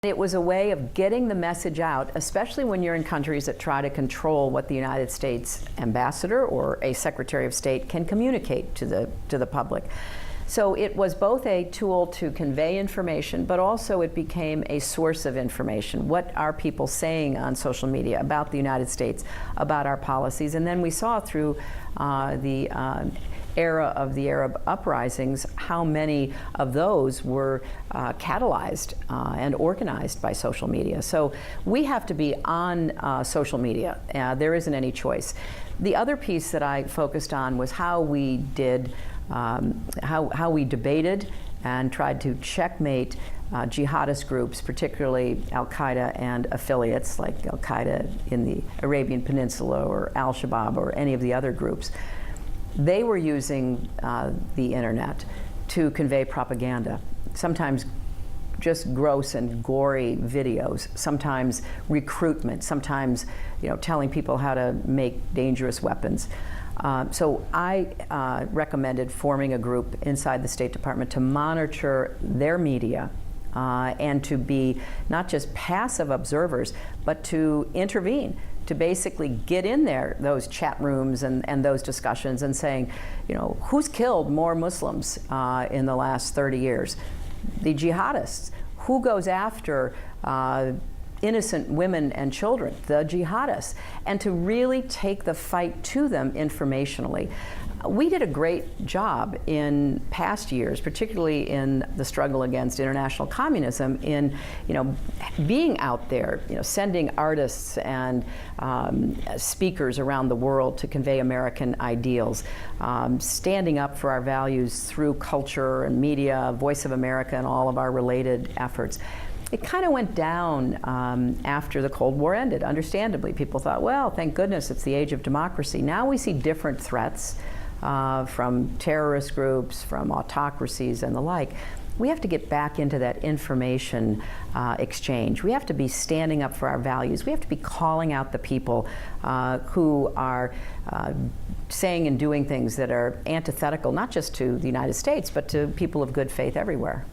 It was a way of getting the message out, especially when you're in countries that try to control what the United States ambassador or a Secretary of State can communicate to the public. So it was both a tool to convey information, but also it became a source of information. What are people saying on social media about the United States, about our policies? And then we saw through the era of the Arab uprisings how many of those were catalyzed and organized by social media. So we have to be on social media. There isn't any choice. The other piece that I focused on was how we did how we debated and tried to checkmate jihadist groups, particularly Al-Qaeda and affiliates like Al-Qaeda in the Arabian Peninsula or Al-Shabaab or any of the other groups. They were using the internet to convey propaganda, sometimes just gross and gory videos, sometimes recruitment, sometimes telling people how to make dangerous weapons. So I recommended forming a group inside the State Department to monitor their media and to be not just passive observers, but to intervene, to basically get in there, those chat rooms and those discussions and saying, who's killed more Muslims in the last 30 years? The jihadists. Who goes after innocent women and children? The jihadists. And to really take the fight to them informationally. We did a great job in past years, particularly in the struggle against international communism, in being out there, sending artists and speakers around the world to convey American ideals, standing up for our values through culture and media, Voice of America, and all of our related efforts. It kind of went down after the Cold War ended, understandably. People thought, well, thank goodness it's the age of democracy. Now we see different threats from terrorist groups, from autocracies and the like. We have to get back into that information exchange. We have to be standing up for our values. We have to be calling out the people who are saying and doing things that are antithetical, not just to the United States, but to people of good faith everywhere.